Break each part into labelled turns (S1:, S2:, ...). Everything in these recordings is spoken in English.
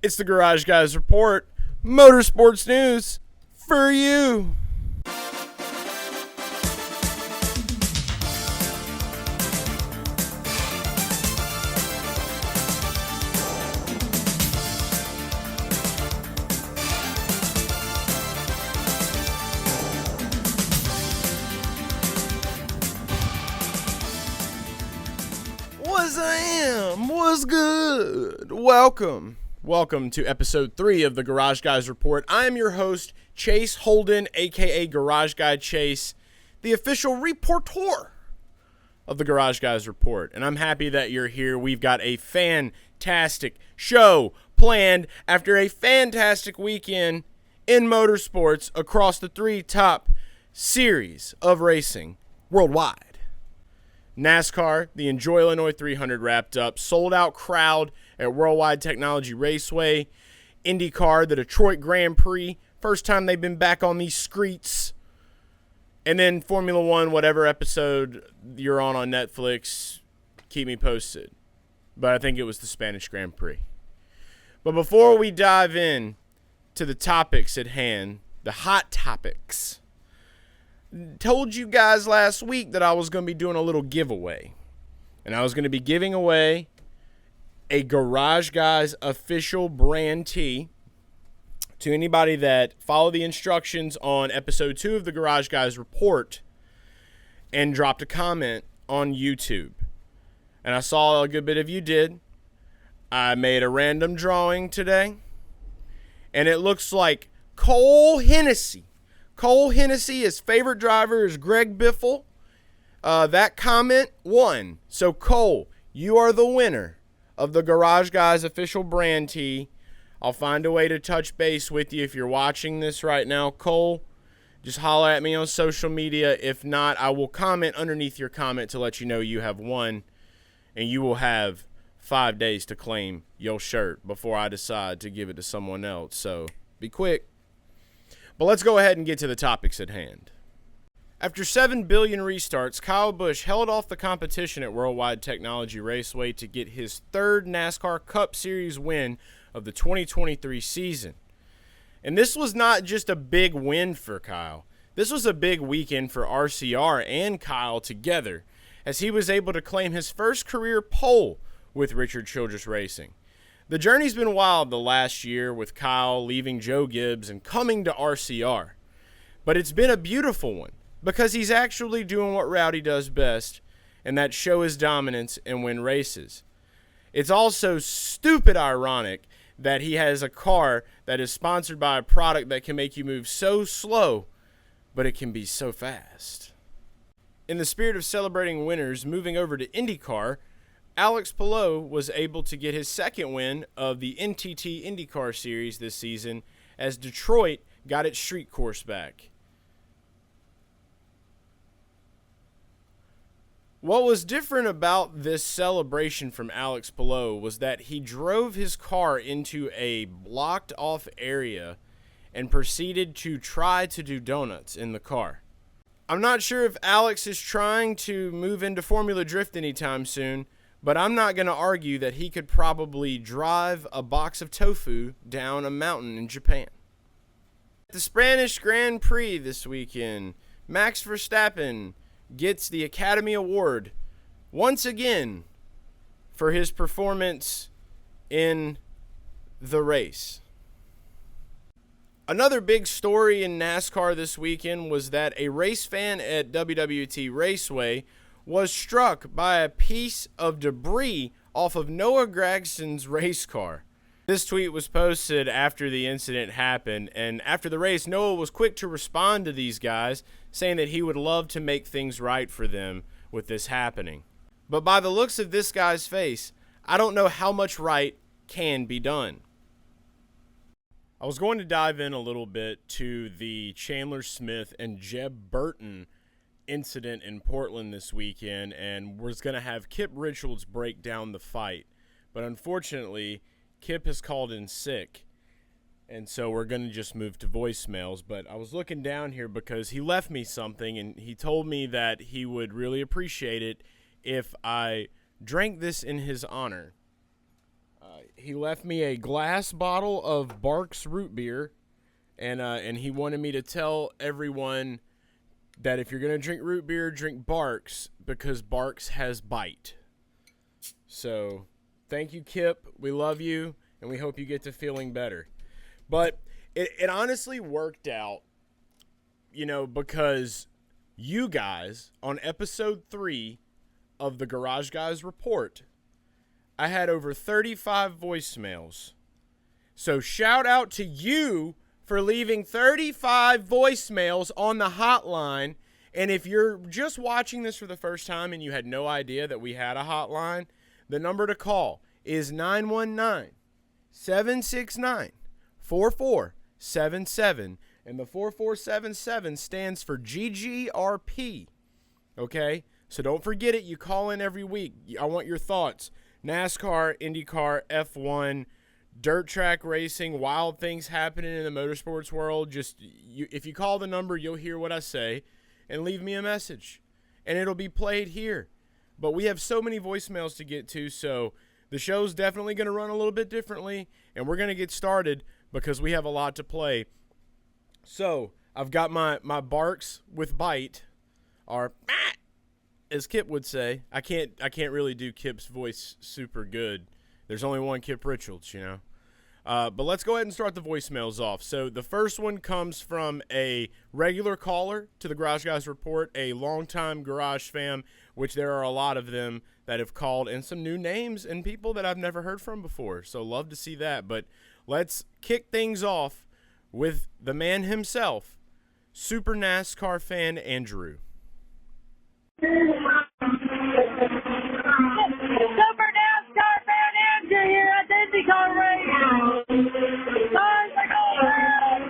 S1: It's the Garage Guys Report, Motorsports News for you. What's good? Welcome to episode 3 of the Garage Guys Report. I am your host, Chase Holden, aka Garage Guy Chase, the official reporter of the Garage Guys Report. And I'm happy that you're here. We've got a fantastic show planned after a fantastic weekend in motorsports across the 3 top series of racing worldwide. NASCAR, the Enjoy Illinois 300 wrapped up, sold-out crowd at Worldwide Technology Raceway. INDYCAR, the Detroit Grand Prix, first time they've been back on these streets. And then Formula One, whatever episode you're on Netflix, keep me posted. But I think it was the Spanish Grand Prix. But before we dive in to the topics at hand, the hot topics, told you guys last week that I was going to be doing a little giveaway. And I was going to be giving away a Garage Guys official brand tee to anybody that followed the instructions on episode 2 of the Garage Guys Report and dropped a comment on YouTube. And I saw a good bit of you did. I made a random drawing today. And it looks like Cole Hennessy. His favorite driver is Greg Biffle. That comment won. So, Cole, you are the winner of the Garage Guys official brand tee. I'll find a way to touch base with you if you're watching this right now. Cole, just holler at me on social media. If not, I will comment underneath your comment to let you know you have won. And you will have 5 days to claim your shirt before I decide to give it to someone else. So, be quick. But let's go ahead and get to the topics at hand. After 7 billion restarts, Kyle Busch held off the competition at Worldwide Technology Raceway to get his 3rd NASCAR Cup Series win of the 2023 season. And this was not just a big win for Kyle. This was a big weekend for RCR and Kyle together, as he was able to claim his first career pole with Richard Childress Racing. The journey's been wild the last year with Kyle leaving Joe Gibbs and coming to RCR. But it's been a beautiful one because he's actually doing what Rowdy does best, and that show his dominance and win races. It's also stupid ironic that he has a car that is sponsored by a product that can make you move so slow, but it can be so fast. In the spirit of celebrating winners, moving over to INDYCAR, Alex Palou was able to get his 2nd win of the NTT INDYCAR Series this season as Detroit got its street course back. What was different about this celebration from Alex Palou was that he drove his car into a blocked off area and proceeded to try to do donuts in the car. I'm not sure if Alex is trying to move into Formula Drift anytime soon, but I'm not going to argue that he could probably drive a box of tofu down a mountain in Japan. The Spanish Grand Prix this weekend, Max Verstappen gets the Academy Award once again for his performance in the race. Another big story in NASCAR this weekend was that a race fan at WWT Raceway was struck by a piece of debris off of Noah Gragson's race car. This tweet was posted after the incident happened, and after the race, Noah was quick to respond to these guys, saying that he would love to make things right for them with this happening. But by the looks of this guy's face, I don't know how much right can be done. I was going to dive in a little bit to the Chandler Smith and Jeb Burton incident in Portland this weekend, and we're going to have Kip Richards break down the fight. But unfortunately, Kip has called in sick, and so we're going to just move to voicemails. But I was looking down here because he left me something, and he told me that he would really appreciate it if I drank this in his honor. he left me a glass bottle of Barks root beer, and he wanted me to tell everyone that if you're going to drink root beer, drink Barks, because Barks has bite. So, thank you, Kip. We love you, and we hope you get to feeling better. But it honestly worked out, because you guys, on episode 3 of the Garage Guys Report, I had over 35 voicemails. So, shout out to you for leaving 35 voicemails on the hotline. And if you're just watching this for the first time and you had no idea that we had a hotline, the number to call is 919-769-4477. And the 4477 stands for GGRP. Okay? So don't forget it. You call in every week. I want your thoughts. NASCAR, INDYCAR, F1, dirt track racing, wild things happening in the motorsports world. If you call the number, you'll hear what I say and leave me a message, and it'll be played here. But we have so many voicemails to get to, so the show's definitely going to run a little bit differently, and we're going to get started because we have a lot to play. So I've got my Barks with bite, or as Kip would say. I can't really do Kip's voice super good. There's only one Kip Richards, But let's go ahead and start the voicemails off. So the first one comes from a regular caller to the Garage Guys Report, a longtime Garage fam, which there are a lot of them that have called, and some new names and people that I've never heard from before. So love to see that. But let's kick things off with the man himself, Super NASCAR fan Andrew.
S2: Here at the INDYCAR race. Cars are going around.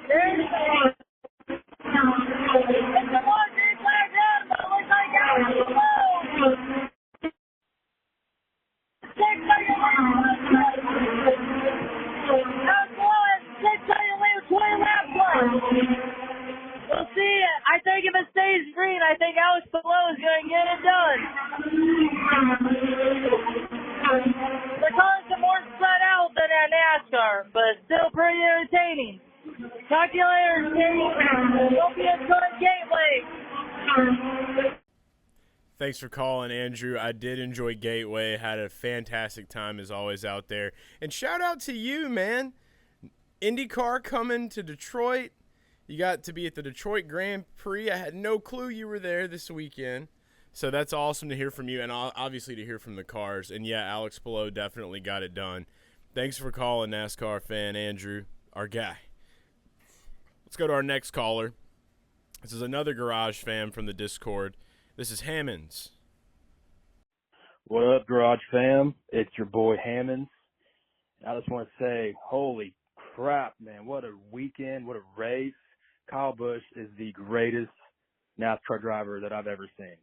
S2: There's it's the one big black run, but it looks like out below. 6 second lead. That's one. 6 second lead, 20 laps left. We'll see it. I think if it stays green, I think Alex Palou is going to get it done. The cars are more spread out than at NASCAR, but still pretty entertaining. Talk to you later, Steve. Hope you enjoy Gateway.
S1: Thanks for calling, Andrew. I did enjoy Gateway. Had a fantastic time as always out there. And shout out to you, man. IndyCar coming to Detroit. You got to be at the Detroit Grand Prix. I had no clue you were there this weekend. So that's awesome to hear from you, and obviously to hear from the cars. And, yeah, Alex Palou definitely got it done. Thanks for calling, NASCAR fan Andrew, our guy. Let's go to our next caller. This is another Garage fan from the Discord. This is Hammonds.
S3: What up, Garage fam? It's your boy Hammonds. I just want to say, holy crap, man, what a weekend, what a race. Kyle Busch is the greatest NASCAR driver that I've ever seen.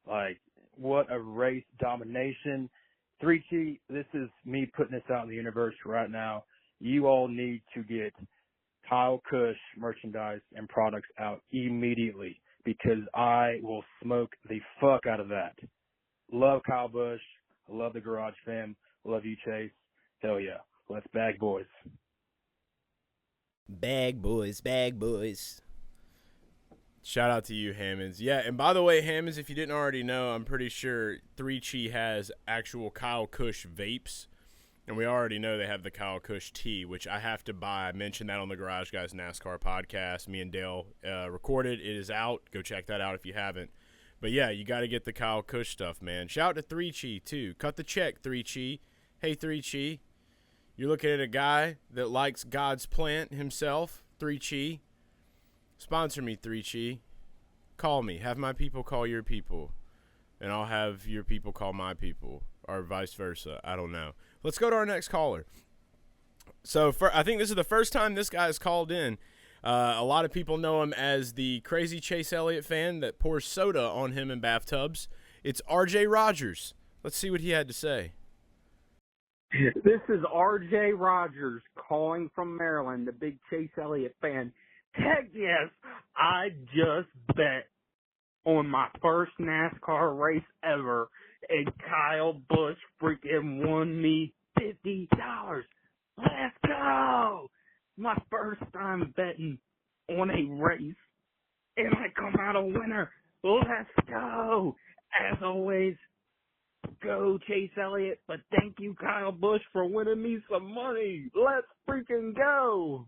S3: Like, what a race domination. 3T, this is me putting this out in the universe right now. You all need to get Kyle Busch merchandise and products out immediately because I will smoke the fuck out of that. Love Kyle Busch. I love the Garage fam. Love you, Chase. Hell yeah. Let's bag boys.
S4: Bag boys, bag boys.
S1: Shout out to you, Hammonds. Yeah, and by the way, Hammonds, if you didn't already know, I'm pretty sure 3Chi has actual Kyle Busch vapes. And we already know they have the Kyle Busch tea, which I have to buy. I mentioned that on the Garage Guys NASCAR podcast. Me and Dale recorded. It is out. Go check that out if you haven't. But, yeah, you got to get the Kyle Busch stuff, man. Shout out to 3Chi, too. Cut the check, 3Chi. Hey, 3Chi. You're looking at a guy that likes God's plant himself, 3Chi. Sponsor me, 3Chi. Call me. Have my people call your people. And I'll have your people call my people. Or vice versa. I don't know. Let's go to our next caller. So I think this is the first time this guy has called in. A lot of people know him as the crazy Chase Elliott fan that pours soda on him in bathtubs. It's RJ Rogers. Let's see what he had to say.
S5: This is RJ Rogers calling from Maryland, the big Chase Elliott fan. Heck yes, I just bet on my first NASCAR race ever and Kyle Busch freaking won me $50. Let's go! My first time betting on a race, and I come out a winner. Let's go! As always, go Chase Elliott, but thank you, Kyle Busch, for winning me some money. Let's freaking go!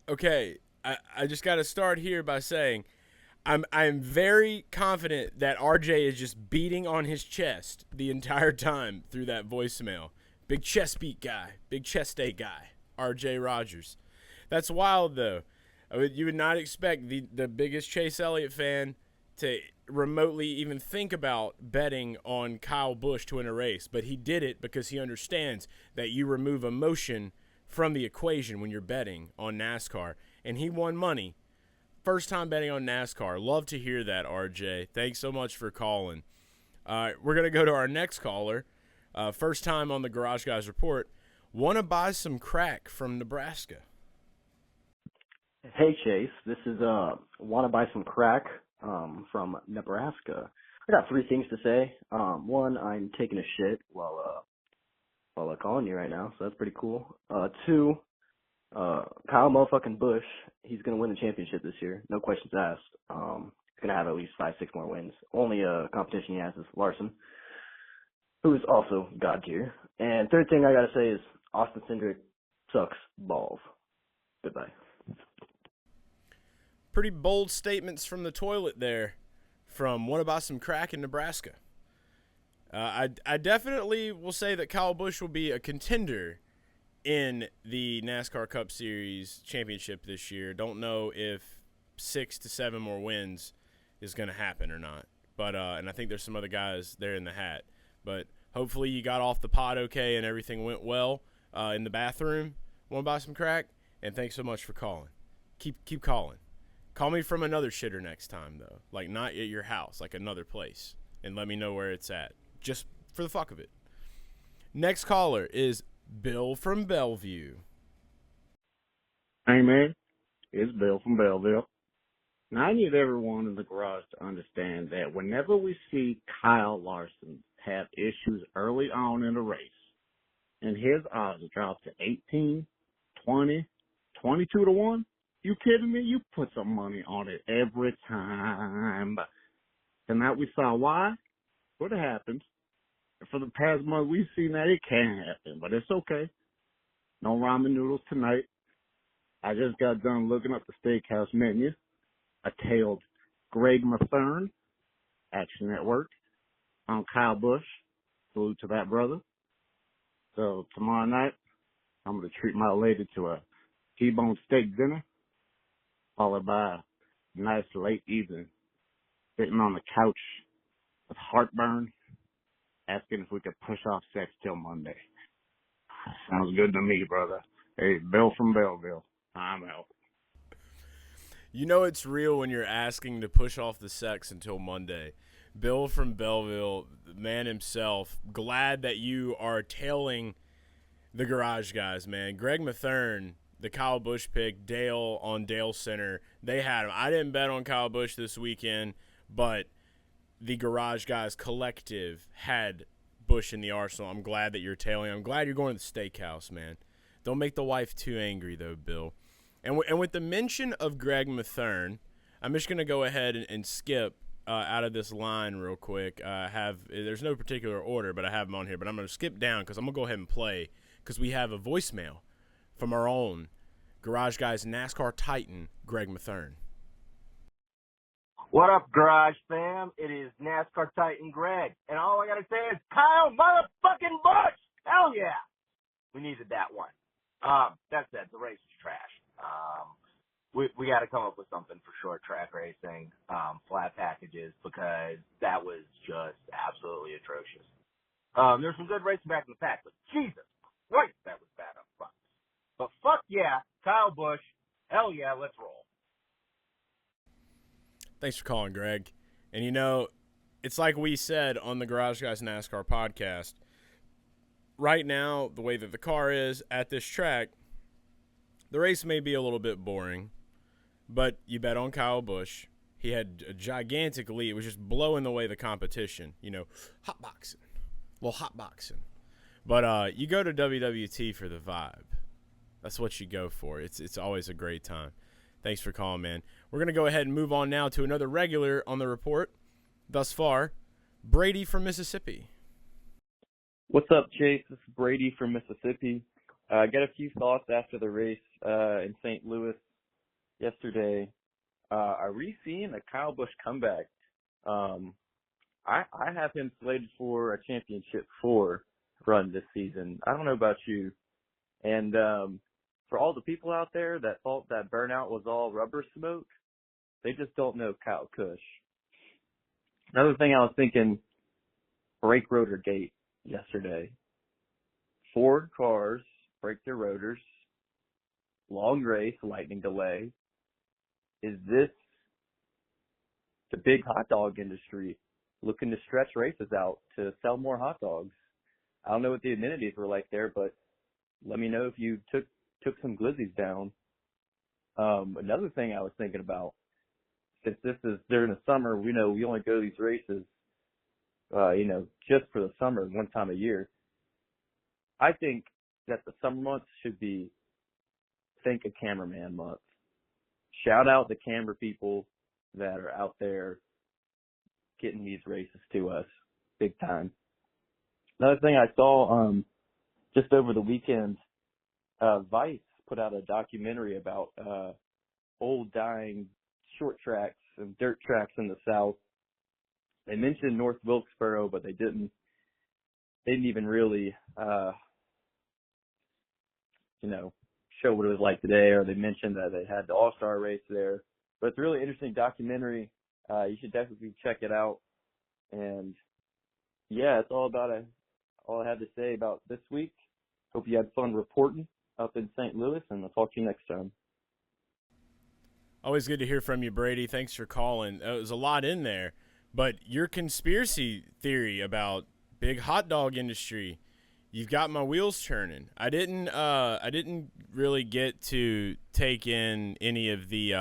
S1: Okay, I just got to start here by saying I'm very confident that RJ is just beating on his chest the entire time through that voicemail. Big chest beat guy, big chest day guy, RJ Rogers. That's wild, though. You would not expect the biggest Chase Elliott fan to remotely even think about betting on Kyle Busch to win a race, but he did it because he understands that you remove emotion from the equation when you're betting on NASCAR, and he won money. First time betting on NASCAR. Love to hear that, RJ. Thanks so much for calling. We're going to go to our next caller. First time on the Garage Guys Report. Want to buy some crack from Nebraska?
S6: Hey, Chase. This is want to buy some crack from Nebraska. I got three things to say. One, I'm taking a shit while calling you right now, so that's pretty cool. Two, Kyle motherfucking Busch, he's going to win the championship this year. No questions asked. He's going to have at least 5-6 more wins. Only competition he has is Larson, who is also God tier. And third thing I got to say is Austin Cindric sucks balls. Goodbye.
S1: Pretty bold statements from the toilet there from Want to Buy Some Crack in Nebraska. I definitely will say that Kyle Busch will be a contender in the NASCAR Cup Series championship this year. Don't know if 6 to 7 more wins is going to happen or not. But and I think there's some other guys there in the hat. But hopefully you got off the pod okay and everything went well in the bathroom. Want to buy some crack? And thanks so much for calling. Keep calling. Call me from another shitter next time, though. Like, not at your house, like another place. And let me know where it's at. Just for the fuck of it. Next caller is Bill from Bellevue.
S7: Hey, man. It's Bill from Belleville. Now, I need everyone in the garage to understand that whenever we see Kyle Larson have issues early on in the race, and his odds drop to 18, 20, 22 to 1, you kidding me? You put some money on it every time. Tonight we saw why. What happened. For the past month, we've seen that it can happen, but it's okay. No ramen noodles tonight. I just got done looking up the steakhouse menu. I tailed Greg Mathern, Action Network, on Kyle Busch. Salute to that brother. So tomorrow night, I'm going to treat my lady to a T-bone steak dinner, followed by a nice late evening, sitting on the couch with heartburn, asking if we could push off sex till Monday. Sounds good to me, brother. Hey, Bill from Belleville. I'm out.
S1: You know it's real when you're asking to push off the sex until Monday. Bill from Belleville, the man himself, glad that you are tailing the Garage Guys, man. Greg Mathern, the Kyle Busch pick, Dale on Dale Center, they had him. I didn't bet on Kyle Busch this weekend, but the Garage Guys collective had Busch in the arsenal. I'm glad that you're tailing. I'm glad you're going to the steakhouse, man. Don't make the wife too angry, though, Bill. And with the mention of Greg Mathern, I'm just going to go ahead and skip out of this line real quick. There's no particular order, but I have them on here. But I'm going to skip down because I'm going to go ahead and play because we have a voicemail from our own Garage Guys NASCAR Titan, Greg Mathern.
S8: What up, Garage fam? It is NASCAR Titan Greg. And all I got to say is, Kyle motherfucking Busch! Hell yeah! We needed that one. That said, the race was trash. We got to come up with something for short track racing, flat packages, because that was just absolutely atrocious. There's some good racing back in the pack, but Jesus Christ, that was bad up front. But fuck yeah, Kyle Busch, hell yeah, let's roll.
S1: Thanks for calling, Greg. And you know, it's like we said on the Garage Guys NASCAR podcast. Right now, the way that the car is at this track, the race may be a little bit boring, but you bet on Kyle Busch. He had a gigantic lead. It was just blowing away the competition. Hot boxing, little hot boxing. But you go to WWT for the vibe. That's what you go for. It's always a great time. Thanks for calling, man. We're going to go ahead and move on now to another regular on the report thus far, Brady from Mississippi.
S9: What's up, Chase? This is Brady from Mississippi. I got a few thoughts after the race in St. Louis yesterday. Are we seeing a Kyle Busch comeback? I have him slated for a championship 4 run this season. I don't know about you. And for all the people out there that thought that burnout was all rubber smoke, they just don't know Kyle Busch. Another thing I was thinking, brake rotor gate yesterday. 4 cars break their rotors. Long race, lightning delay. Is this the big hot dog industry looking to stretch races out to sell more hot dogs? I don't know what the amenities were like there, but let me know if you took some glizzies down. Another thing I was thinking about, since this is during the summer, we know we only go to these races, just for the summer, one time a year. I think that the summer months should be Thank a Cameraman month. Shout out the camera people that are out there getting these races to us big time. Another thing I saw just over the weekend, Vice put out a documentary about old dying short tracks and dirt tracks in the South. They mentioned North Wilkesboro, but they didn't even really show what it was like today, or they mentioned that they had the All-Star race there. But it's a really interesting documentary. You should definitely check it out. And yeah, that's all I had to say about this week. Hope you had fun reporting up in St. Louis, and I'll talk to you next time.
S1: Always good to hear from you, Brady. Thanks for calling. There's a lot in there, but your conspiracy theory about big hot dog industry, you've got my wheels turning. I didn't really get to take in any of the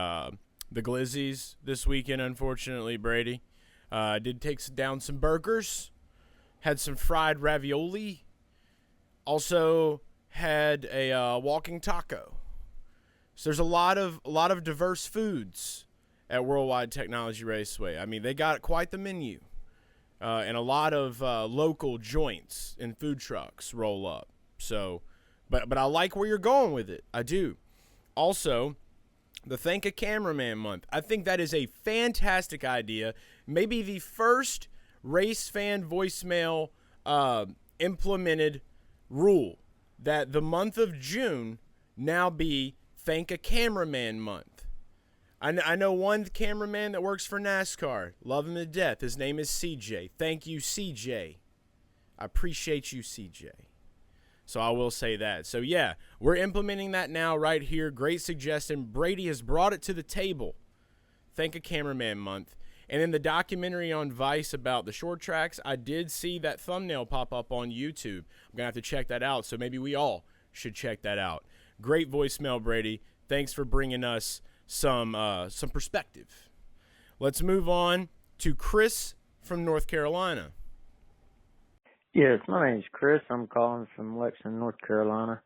S1: glizzies this weekend, unfortunately, Brady. I did take down some burgers, had some fried ravioli, also had a walking taco. So there's a lot of diverse foods at Worldwide Technology Raceway. I mean, they got quite the menu. And a lot of local joints and food trucks roll up. So, but I like where you're going with it. I do. Also, the Thank a Cameraman month. I think that is a fantastic idea. Maybe the first race fan voicemail implemented rule that the month of June now be Thank a Cameraman month. I know one cameraman that works for NASCAR. Love him to death. His name is CJ. Thank you, CJ. I appreciate you, CJ. So I will say that. So, yeah, we're implementing that now right here. Great suggestion. Brady has brought it to the table. Thank a Cameraman month. And in the documentary on Vice about the short tracks, I did see that thumbnail pop up on YouTube. I'm going to have to check that out. So maybe we all should check that out. Great voicemail, Brady. Thanks for bringing us some perspective. Let's move on to Chris from North Carolina.
S10: Yes, my name's Chris. I'm calling from Lexington, North Carolina.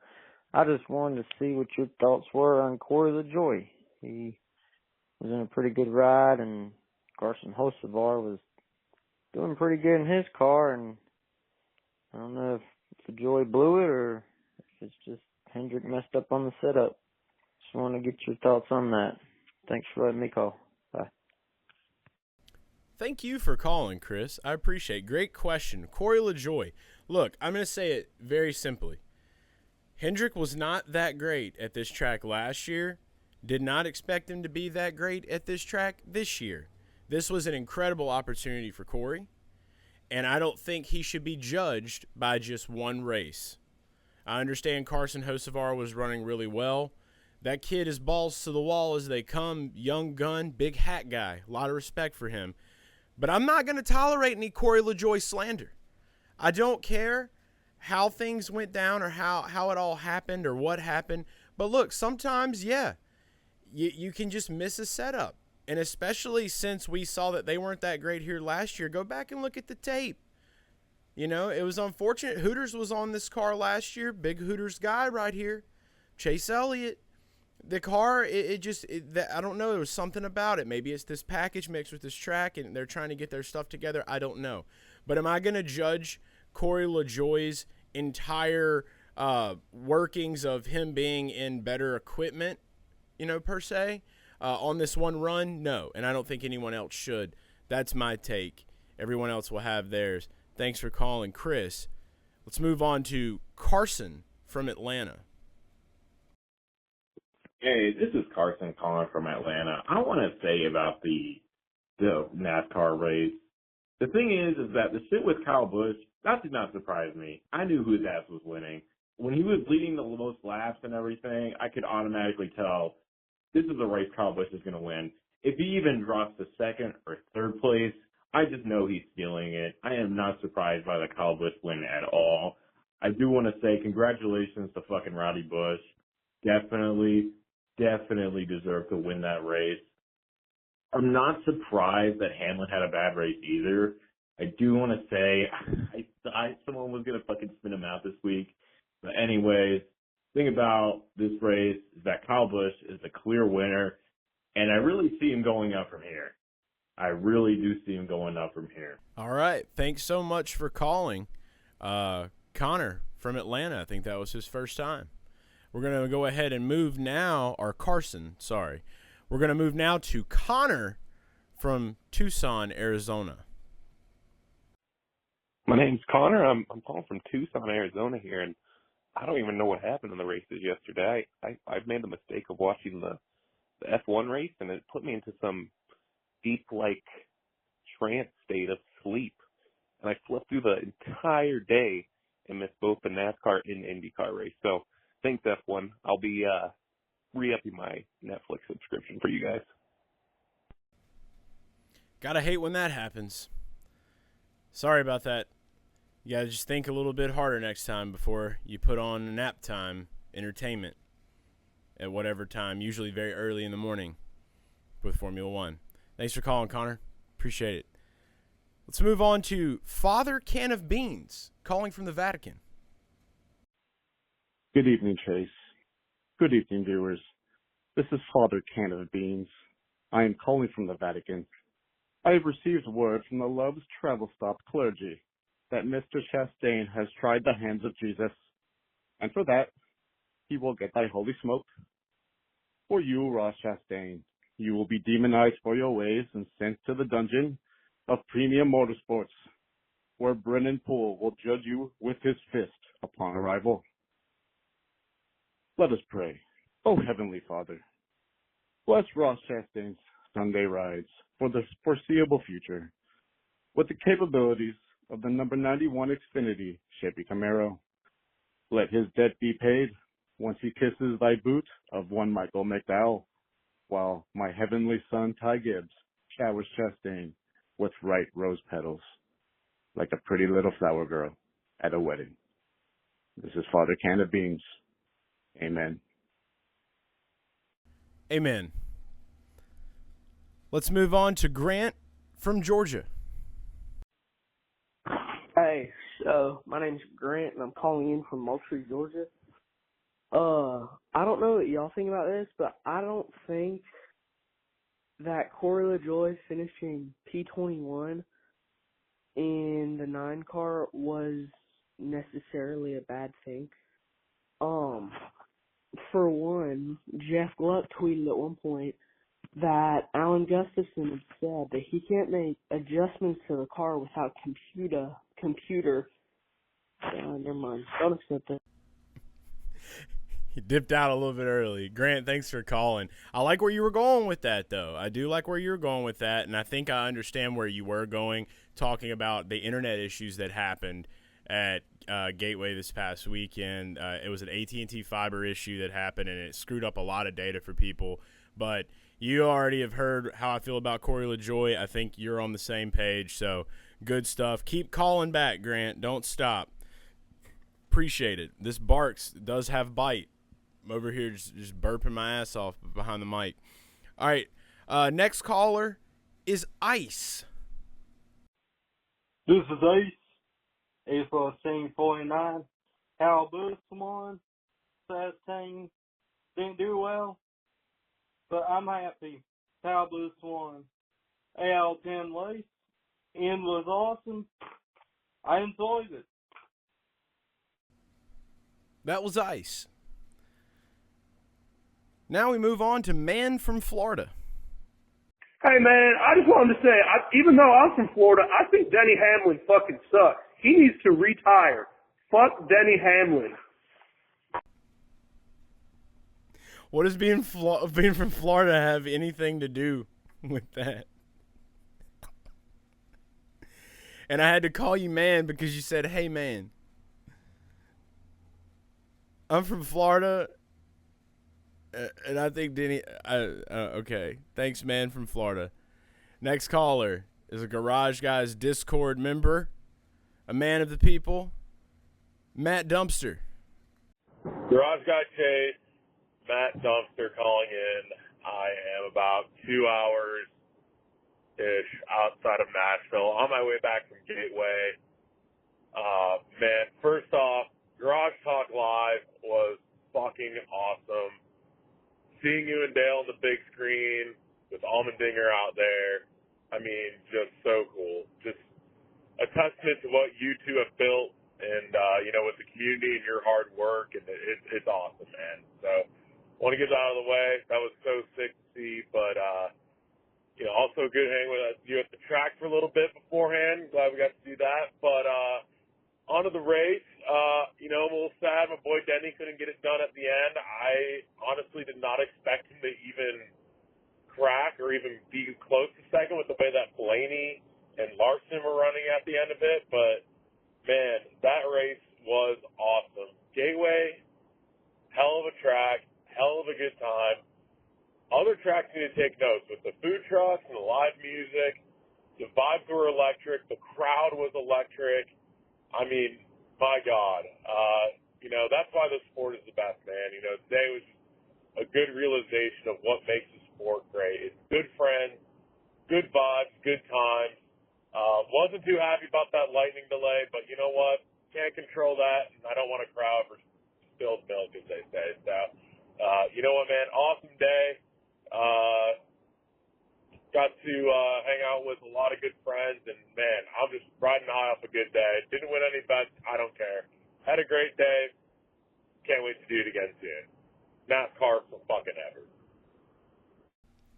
S10: I just wanted to see what your thoughts were on Corey LaJoie. He was in a pretty good ride, and Carson Hocevar was doing pretty good in his car, and I don't know if LaJoie blew it or if it's just Hendrick messed up on the setup. Just want to get your thoughts on that. Thanks for letting me call. Bye.
S1: Thank you for calling, Chris. I appreciate it. Great question. Corey LaJoie. Look, I'm going to say it very simply. Hendrick was not that great at this track last year. Did not expect him to be that great at this track this year. This was an incredible opportunity for Corey, and I don't think he should be judged by just one race. I understand Carson Hocevar was running really well. That kid is balls to the wall as they come, young gun, big hat guy. A lot of respect for him. But I'm not going to tolerate any Corey LaJoie slander. I don't care how things went down or how it all happened or what happened. But look, sometimes, yeah, you can just miss a setup. And especially since we saw that they weren't that great here last year, go back and look at the tape. You know, it was unfortunate. Hooters was on this car last year. Big Hooters guy right here. Chase Elliott. The car, I don't know. There was something about it. Maybe it's this package mixed with this track, and they're trying to get their stuff together. I don't know. But am I going to judge Corey LaJoie's entire workings of him being in better equipment, per se, on this one run? No, and I don't think anyone else should. That's my take. Everyone else will have theirs. Thanks for calling, Chris. Let's move on to Carson from Atlanta.
S11: Hey, this is Carson calling from Atlanta. I want to say about the NASCAR race. The thing is that the shit with Kyle Busch, that did not surprise me. I knew whose ass was winning. When he was leading the most laps and everything, I could automatically tell this is a race Kyle Busch is going to win. If he even drops to second or third place, I just know he's stealing it. I am not surprised by the Kyle Busch win at all. I do want to say congratulations to fucking Roddy Busch. Definitely deserved to win that race. I'm not surprised that Hamlin had a bad race either. I do want to say I thought someone was going to fucking spin him out this week. But anyways, the thing about this race is that Kyle Busch is the clear winner, and I really see him going up from here. I really do see him going up from here.
S1: All right. Thanks so much for calling. Connor from Atlanta, I think that was his first time. We're going to go ahead and move now, or Carson, sorry. We're going to move now to Connor from Tucson, Arizona.
S12: My name's Connor. I'm calling from Tucson, Arizona here, and I don't even know what happened in the races yesterday. I've made the mistake of watching the F1 race, and it put me into some deep, trance state of sleep. And I slept through the entire day and missed both the NASCAR and INDYCAR race. So thanks, F1. I'll be re-upping my Netflix subscription for you guys.
S1: Gotta hate when that happens. Sorry about that. You gotta just think a little bit harder next time before you put on nap time entertainment at whatever time, usually very early in the morning with Formula One. Thanks for calling, Connor. Appreciate it. Let's move on to Father Can of Beans, calling from the Vatican.
S7: Good evening, Chase. Good evening, viewers. This is Father Can of Beans. I am calling from the Vatican. I have received word from the Love's Travel Stop clergy that Mr. Chastain has tried the hands of Jesus, and for that, he will get thy holy smoke. For you, Ross Chastain, you will be demonized for your ways and sent to the dungeon of Premium Motorsports, where Brennan Poole will judge you with his fist upon arrival. Let us pray. O Heavenly Father, bless Ross Chastain's Sunday rides for the foreseeable future with the capabilities of the number 91 Xfinity Chevy Camaro. Let his debt be paid once he kisses thy boot of one Michael McDowell, while my heavenly son Ty Gibbs showers Chastain with ripe rose petals like a pretty little flower girl at a wedding. This is Father Can of Beans. Amen.
S1: Amen. Let's move on to Grant from Georgia.
S13: Hey, so my name's Grant, and I'm calling in from Moultrie, Georgia. I don't know what y'all think about this, but I don't think that Corey LaJoie finishing P21 in the 9 car was necessarily a bad thing. For one, Jeff Gluck tweeted at one point that Alan Gustafson had said that he can't make adjustments to the car without computer. Never mind. Don't accept it.
S1: He dipped out a little bit early. Grant, thanks for calling. I like where you were going with that, though. I do like where you were going with that, and I think I understand where you were going, talking about the internet issues that happened at Gateway this past weekend. It was an AT&T fiber issue that happened, and it screwed up a lot of data for people. But you already have heard how I feel about Corey LaJoie. I think you're on the same page, so good stuff. Keep calling back, Grant. Don't stop. Appreciate it. This Barks does have bite. I'm over here just burping my ass off behind the mic. All right, Next caller is Ice.
S14: This is Ace. Ace for Team 49. Kyle Busch won. Sad team didn't do well, but I'm happy. Kyle Busch won. AL10 race. End was awesome. I enjoyed it.
S1: That was Ice. Now we move on to Man from Florida.
S15: Hey, man, I just wanted to say, even though I'm from Florida, I think Denny Hamlin fucking sucks. He needs to retire. Fuck Denny Hamlin.
S1: What does being from Florida have anything to do with that? And I had to call you man because you said, hey, man. I'm from Florida, and I think Denny... okay, thanks, man from Florida. Next caller is a Garage Guys Discord member, a man of the people, Matt Dumpster.
S16: Garage Guy Chase, Matt Dumpster calling in. I am about 2 hours-ish outside of Nashville, on my way back from Gateway. Man, first off, Garage Talk Live was fucking awesome. Seeing you and Dale on the big screen with Allmendinger out there, I mean, just so cool. Just a testament to what you two have built and, with the community and your hard work, and it's awesome, man. So, want to get that out of the way. That was so sick to see, but, also good hanging with you at the track for a little bit beforehand. Glad we got to do that. But, onto the race, I'm a little sad my boy Denny couldn't get it done at the end. I honestly did not expect him to even crack or even be close to second with the way that Blaney and Larson were running at the end of it. But, man, that race was awesome. Gateway, hell of a track, hell of a good time. Other tracks need to take notes with the food trucks and the live music. The vibes were electric. The crowd was electric. I mean, my God. That's why the sport is the best, man. Today was just a good realization of what makes the sport great. It's good friends, good vibes, good times. Wasn't too happy about that lightning delay, but you know what? Can't control that, and I don't want to cry over spilled milk, as they say. So, you know what, man? Awesome day. Got to hang out with a lot of good friends, and, man, I'm just riding high off a good day. Didn't win any bets. I don't care. Had a great day. Can't wait to do it again soon. NASCAR for fucking ever.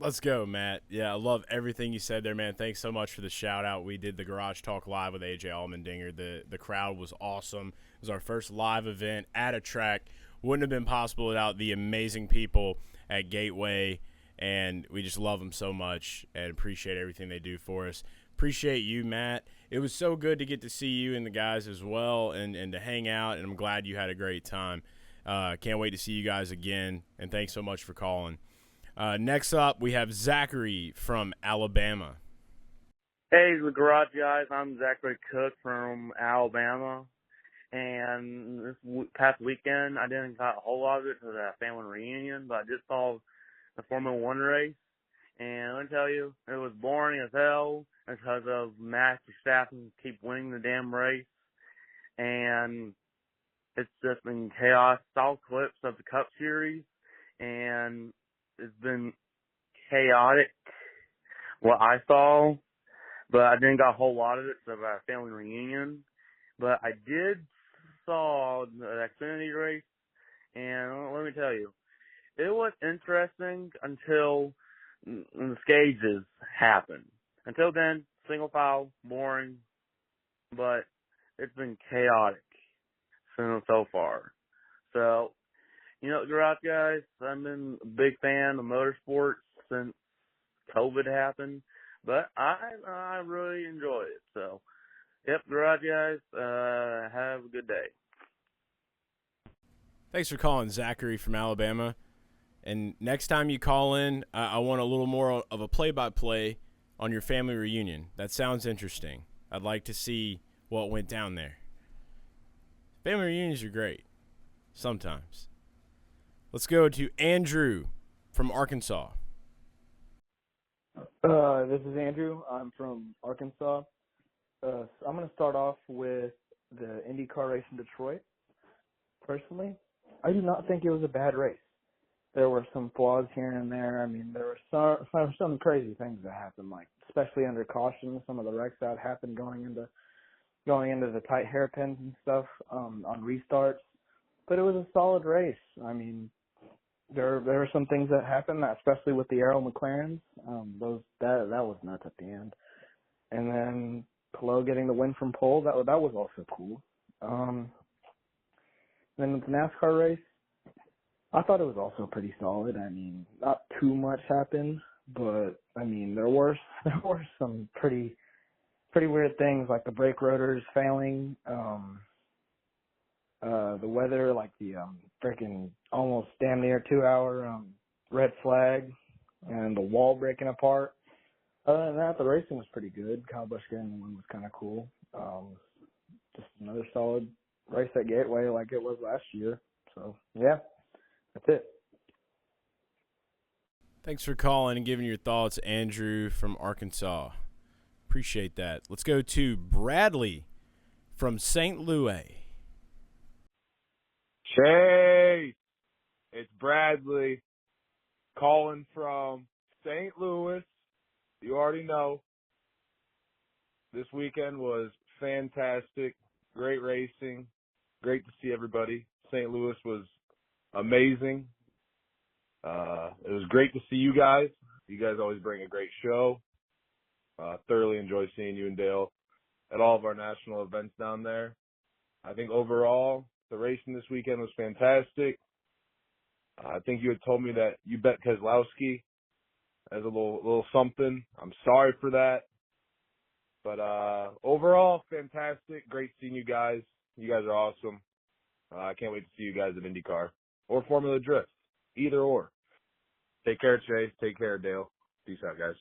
S1: Let's go, Matt. Yeah, I love everything you said there, man. Thanks so much for the shout-out. We did the Garage Talk Live with AJ Allmendinger. The crowd was awesome. It was our first live event at a track. Wouldn't have been possible without the amazing people at Gateway, and we just love them so much and appreciate everything they do for us. Appreciate you, Matt. It was so good to get to see you and the guys as well and to hang out, and I'm glad you had a great time. Can't wait to see you guys again, and thanks so much for calling. Next up, we have Zachary from Alabama.
S17: Hey, the Garage Guys. I'm Zachary Cook from Alabama. And this past weekend, I didn't got a whole lot of it to the family reunion, but I just saw the Formula One race. And let me tell you, it was boring as hell because of Max Verstappen keep winning the damn race. And it's just been chaos. Saw clips of the Cup Series, and it's been chaotic, what I saw, but I didn't got a whole lot of it for our family reunion. But I did saw the Xfinity race, and let me tell you, it was interesting until the stages happened. Until then, single file, boring, but it's been chaotic so far. So, Garage Guys, I've been a big fan of motorsports since COVID happened, but I really enjoy it. So, yep, Garage Guys, have a good day.
S1: Thanks for calling, Zachary from Alabama. And next time you call in, I want a little more of a play-by-play on your family reunion. That sounds interesting. I'd like to see what went down there. Family reunions are great. Sometimes. Let's go to Andrew from Arkansas.
S18: This is Andrew. I'm from Arkansas. So I'm going to start off with the IndyCar race in Detroit. Personally, I do not think it was a bad race. There were some flaws here and there. I mean, there were some crazy things that happened, like especially under caution, some of the wrecks that happened going into the tight hairpins and stuff on restarts. But it was a solid race. I mean, there were some things that happened, especially with the Aero McLarens. That was nuts at the end. And then Pelot getting the win from pole, that was also cool. Then with the NASCAR race, I thought it was also pretty solid. I mean, not too much happened, but I mean, there were some pretty weird things like the brake rotors failing, the weather, like the freaking almost damn near 2-hour red flag, and the wall breaking apart. Other than that, the racing was pretty good. Kyle Busch getting the win was kind of cool. Just another solid race at Gateway like it was last year. So yeah. That's it.
S1: Thanks for calling and giving your thoughts, Andrew from Arkansas. Appreciate that. Let's go to Bradley from St. Louis.
S19: Chase, it's Bradley calling from St. Louis. You already know. This weekend was fantastic. Great racing. Great to see everybody. St. Louis was amazing. It was great to see you guys. You guys always bring a great show. Thoroughly enjoy seeing you and Dale at all of our national events down there. I think overall, the racing this weekend was fantastic. I think you had told me that you bet Keselowski as a little something. I'm sorry for that. But overall, fantastic. Great seeing you guys. You guys are awesome. I can't wait to see you guys at IndyCar or Formula Drift, either or. Take care, Chase. Take care, Dale. Peace out, guys.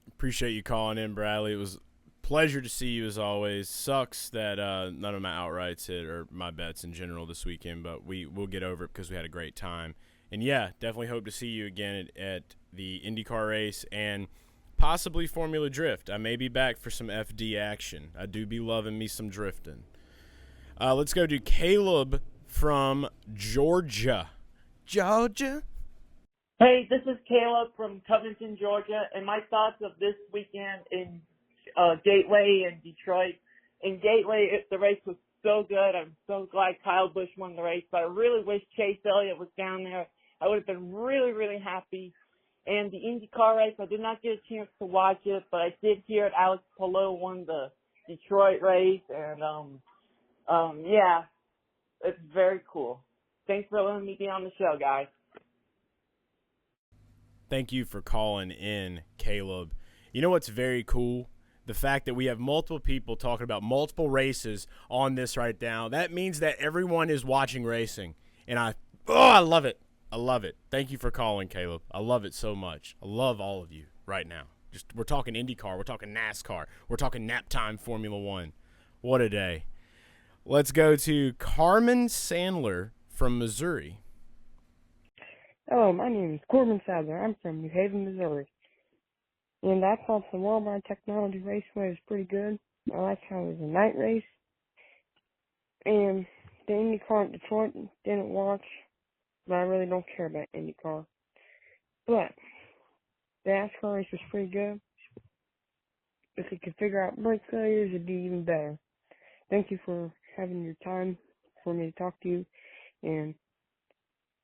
S1: Appreciate you calling in, Bradley. It was a pleasure to see you as always. Sucks that none of my outrights hit or my bets in general this weekend, but we'll get over it because we had a great time. And, yeah, definitely hope to see you again at the IndyCar race and possibly Formula Drift. I may be back for some FD action. I do be loving me some drifting. Let's go to Caleb from Georgia. Georgia?
S20: Hey, this is Caleb from Covington, Georgia, and my thoughts of this weekend in Gateway and Detroit. In Gateway, the race was so good. I'm so glad Kyle Busch won the race, but I really wish Chase Elliott was down there. I would have been really, really happy. And the IndyCar race, I did not get a chance to watch it, but I did hear it. Alex Pelot won the Detroit race, and yeah, it's very cool. Thanks for letting me be on the show, guys.
S1: Thank you for calling in, Caleb. You know what's very cool? The fact that we have multiple people talking about multiple races on this right now. That means that everyone is watching racing. And I love it. I love it. Thank you for calling, Caleb. I love it so much. I love all of you right now. We're talking IndyCar. We're talking NASCAR. We're talking nap time Formula One. What a day. Let's go to Carmen Sandler from Missouri.
S21: Hello, my name is Corbin Sadler. I'm from New Haven, Missouri. And I thought the Worldwide Technology Raceway was pretty good. I like how it was a night race. And the IndyCar at Detroit didn't watch, but I really don't care about IndyCar. But the NASCAR race was pretty good. If we could figure out brake failures, it'd be even better. Thank you for having your time for me to talk to you. And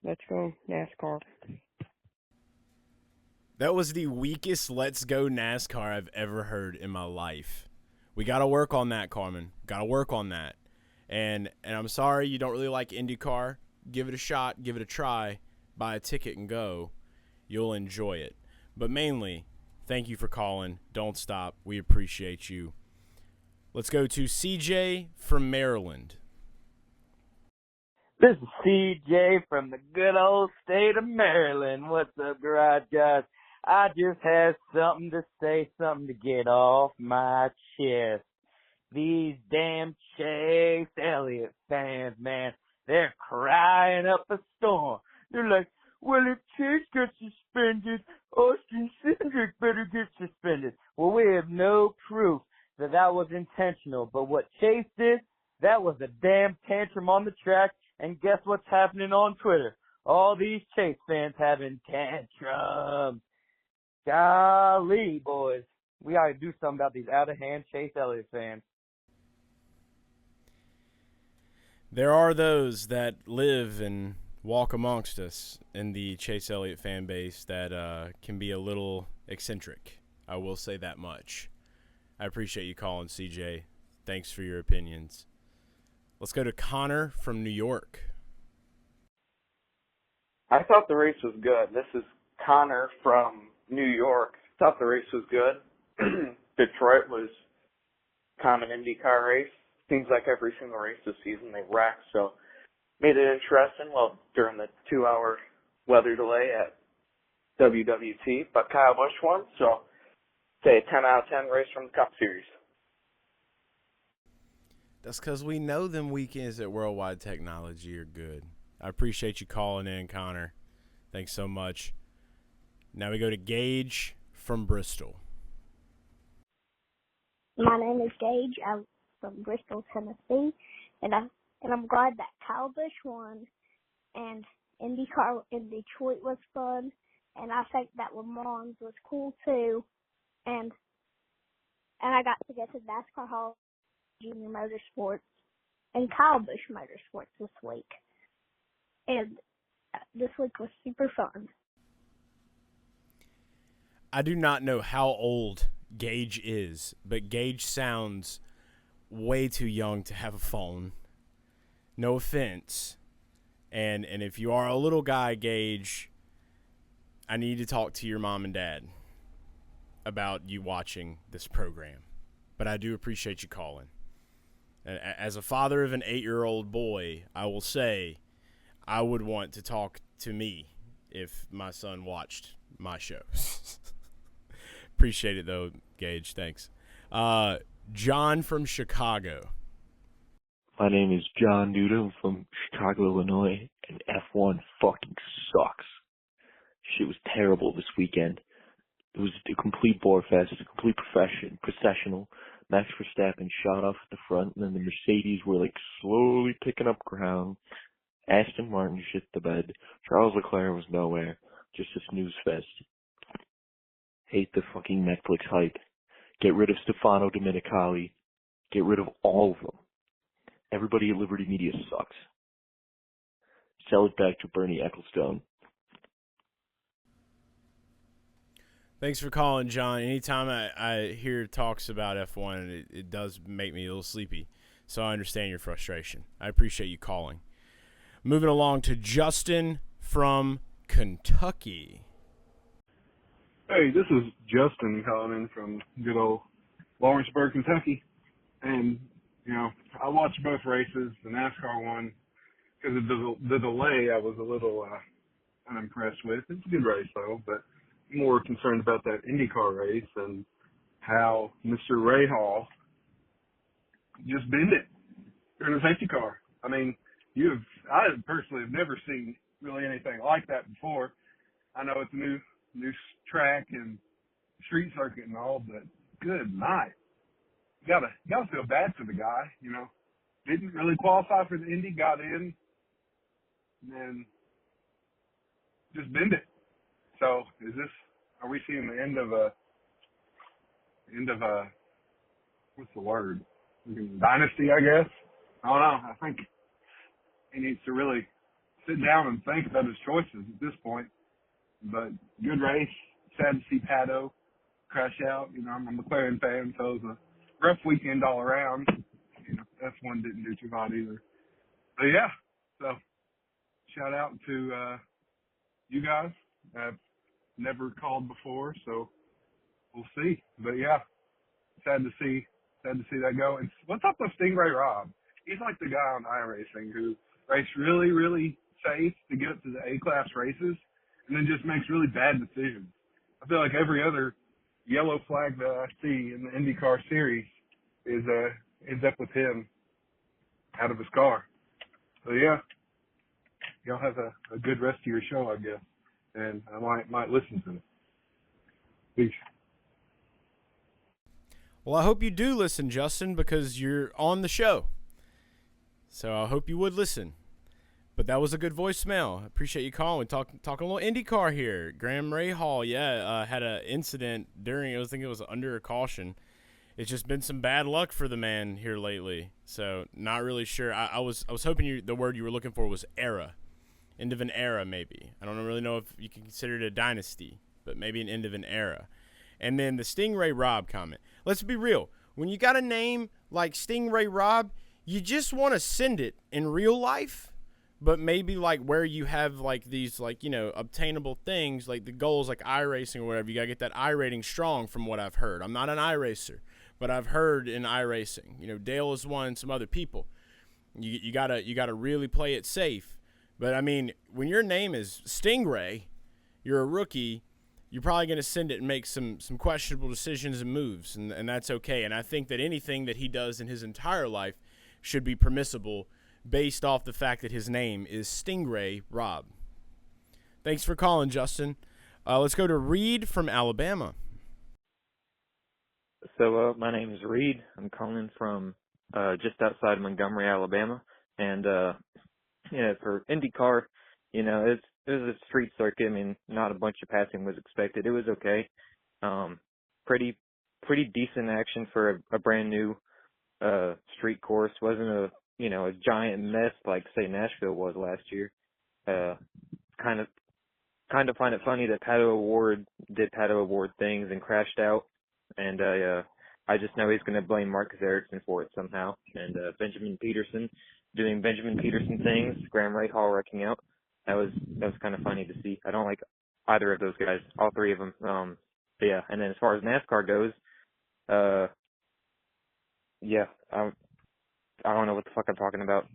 S21: let's go NASCAR.
S1: That was the weakest Let's Go NASCAR I've ever heard in my life. We got to work on that, Carmen. Got to work on that. And I'm sorry you don't really like IndyCar. Give it a shot. Give it a try. Buy a ticket and go. You'll enjoy it. But mainly, thank you for calling. Don't stop. We appreciate you. Let's go to CJ from Maryland.
S22: This is CJ from the good old state of Maryland. What's up, garage guys? I just had something to say, something to get off my chest. These damn Chase Elliott fans, man, they're crying up a storm. They're like, well, if Chase gets suspended, Austin City was intentional. But what Chase did, that was a damn tantrum on the track. And guess what's happening on Twitter? All these Chase fans having tantrums. Golly, boys. We got to do something about these out-of-hand Chase Elliott fans.
S1: There are those that live and walk amongst us in the Chase Elliott fan base that can be a little eccentric. I will say that much. I appreciate you calling, CJ. Thanks for your opinions. Let's go to Connor from New York.
S2: I thought the race was good. This is Connor from New York. Thought the race was good. Detroit was kind of an IndyCar race. Seems like every single race this season they wreck, so made it interesting. Well, during the 2-hour weather delay at WWT, but Kyle Busch won, so say a 10 out of 10 race from the Cup Series.
S1: That's because we know them weekends at Worldwide Technology are good. I appreciate you calling in, Connor. Thanks so much. Now we go to Gage from Bristol.
S3: My name is Gage. I'm from Bristol, Tennessee, and I'm glad that Kyle Busch won, and IndyCar in Detroit was fun, and I think that Le Mans was cool too, and I got to get to NASCAR Hall Junior Motorsports and Kyle Busch Motorsports this week, and this week was super fun.
S1: I do not know how old Gage is, but Gage sounds way too young to have a phone. No offense. And if you are a little guy, Gage, I need to talk to your mom and dad about you watching this program. But I do appreciate you calling. As a father of an 8-year-old boy, I will say I would want to talk to me if my son watched my show. Appreciate it, though, Gage. Thanks. John from Chicago.
S23: My name is John Duda. I'm from Chicago, Illinois, and F1 fucking sucks. Shit was terrible this weekend. It was a complete bore fest. It was a complete processional. Max Verstappen shot off at the front, and then the Mercedes were like slowly picking up ground. Aston Martin shit the bed. Charles Leclerc was nowhere. Just a snooze fest. Hate the fucking Netflix hype. Get rid of Stefano Domenicali. Get rid of all of them. Everybody at Liberty Media sucks. Sell it back to Bernie Ecclestone.
S1: Thanks for calling, John. Anytime I hear talks about F1, it does make me a little sleepy. So I understand your frustration. I appreciate you calling. Moving along to Justin from Kentucky.
S24: Hey, this is Justin calling in from good old Lawrenceburg, Kentucky. And, I watched both races, the NASCAR one, because of the delay I was a little unimpressed with. It's a good race, though, but more concerned about that IndyCar race and how Mr. Rahal just bent it during the safety car. I mean, I personally have never seen really anything like that before. I know it's a new track and street circuit and all, but good night. You gotta feel bad for the guy, Didn't really qualify for the Indy, got in, and then just bend it. So are we seeing the end of a what's the word? Dynasty, I guess. I don't know. I think he needs to really sit down and think about his choices at this point. But good race. Sad to see Pato crash out. I'm a McLaren fan, so it was a rough weekend all around. F1 didn't do too hot either. But yeah, so shout out to you guys. I've never called before, so we'll see. But yeah, sad to see that go. And what's up with Stingray Robb? He's like the guy on iRacing who raced really, really safe to get up to the A-class races, and then just makes really bad decisions. I feel like every other yellow flag that I see in the IndyCar series ends up with him out of his car. So yeah, y'all have a good rest of your show, I guess, and I might listen to it. Peace.
S1: Well, I hope you do listen, Justin, because you're on the show. So I hope you would listen. But that was a good voicemail. I appreciate you calling. Talking a little IndyCar here. Graham Rahal, had an incident during, I think it was under a caution. It's just been some bad luck for the man here lately. So not really sure. I was hoping the word you were looking for was era. End of an era, maybe. I don't really know if you can consider it a dynasty, but maybe an end of an era. And then the Stingray Rob comment. Let's be real. When you got a name like Stingray Rob, you just want to send it in real life, but maybe like where you have like these obtainable things, like the goals like iRacing or whatever, you got to get that iRating strong from what I've heard. I'm not an iRacer, but I've heard in iRacing. Dale is one, some other people. You gotta really play it safe. But I mean, when your name is Stingray, you're a rookie, you're probably going to send it and make some questionable decisions and moves, and that's okay. And I think that anything that he does in his entire life should be permissible based off the fact that his name is Stingray Rob. Thanks for calling, Justin. Let's go to Reed from Alabama.
S4: So my name is Reed. I'm calling from just outside Montgomery, Alabama. And, for IndyCar, it was a street circuit. I mean, not a bunch of passing was expected. It was okay. Pretty decent action for a brand new street course. Wasn't a giant mess like say Nashville was last year. Kind of find it funny that Pato O'Ward did Pato O'Ward things and crashed out, and I just know he's going to blame Marcus Ericsson for it somehow. And Benjamin Peterson doing Benjamin Peterson things, Graham Rahal wrecking out. That was kind of funny to see. I don't like either of those guys, all three of them. But yeah, and then as far as NASCAR goes, I don't know what the fuck I'm talking about.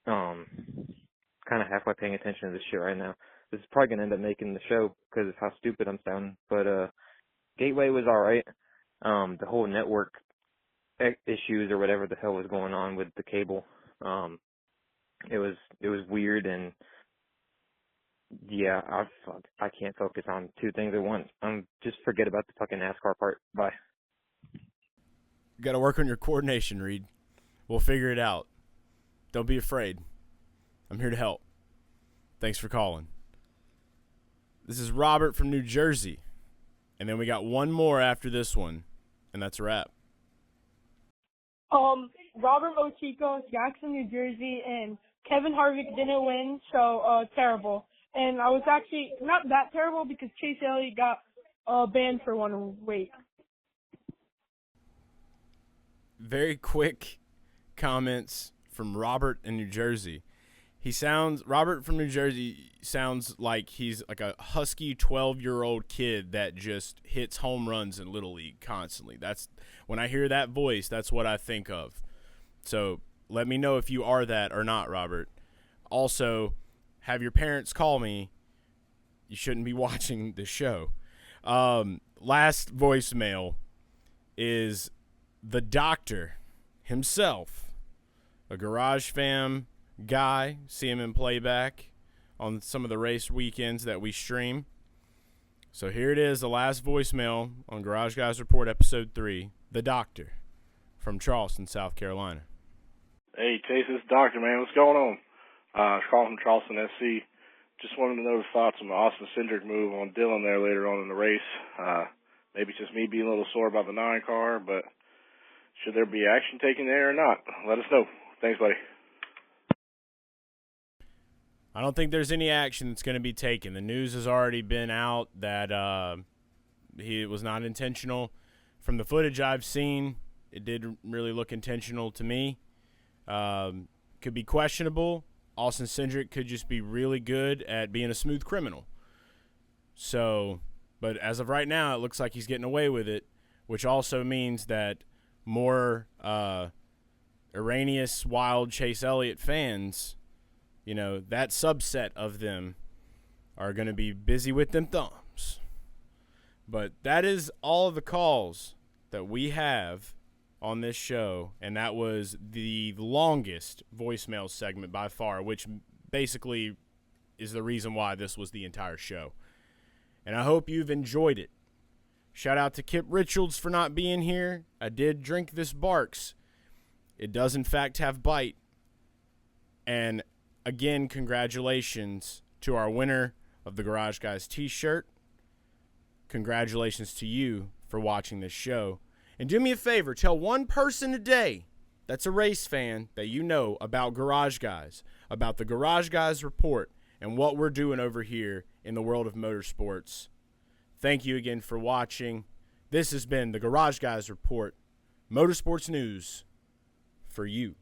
S4: Kind of halfway paying attention to this shit right now. This is probably gonna end up making the show because of how stupid I'm sounding. But Gateway was all right. The whole network issues or whatever the hell was going on with the cable, it was weird, and yeah, I can't focus on two things at once. Just forget about the fucking NASCAR part. Bye.
S1: You got to work on your coordination, Reed. We'll figure it out. Don't be afraid. I'm here to help. Thanks for calling. This is Robert from New Jersey. And then we got one more after this one, and that's a wrap.
S5: Robert Mochico, Jackson, New Jersey, and Kevin Harvick didn't win, so terrible. And I was actually not that terrible because Chase Elliott got banned for one week.
S1: Very quick comments from Robert in New Jersey. Robert from New Jersey sounds like he's like a husky 12-year-old kid that just hits home runs in Little League constantly. That's when I hear that voice, that's what I think of. So let me know if you are that or not, Robert. Also, have your parents call me. You shouldn't be watching the show. Last voicemail is the doctor himself, a Garage Fam guy. See him in playback on some of the race weekends that we stream. So here it is, the last voicemail on Garage Guys Report Episode 3, the doctor from Charleston, South Carolina.
S6: Hey, Chase, this is Doctor, man. What's going on? I was calling from Charleston, SC. Just wanted to know the thoughts on the Austin Cindric move on Dillon there later on in the race. Maybe it's just me being a little sore about the 9 car, but should there be action taken there or not? Let us know. Thanks, buddy.
S1: I don't think there's any action that's going to be taken. The news has already been out that it was not intentional. From the footage I've seen, it did really look intentional to me. Could be questionable. Austin Cindric could just be really good at being a smooth criminal. So, but as of right now, it looks like he's getting away with it, which also means that more erroneous, wild Chase Elliott fans, that subset of them are going to be busy with them thumbs. But that is all of the calls that we have on this show, and that was the longest voicemail segment by far, which basically is the reason why this was the entire show. And I hope you've enjoyed it. Shout out to Kip Richards for not being here. I did drink this Barks. It does, in fact, have bite. And again, congratulations to our winner of the Garage Guys t-shirt. Congratulations to you for watching this show. And do me a favor, tell one person a day that's a race fan that you know about Garage Guys, about the Garage Guys Report, and what we're doing over here in the world of motorsports. Thank you again for watching. This has been the Garage Guys Report, motorsports news for you.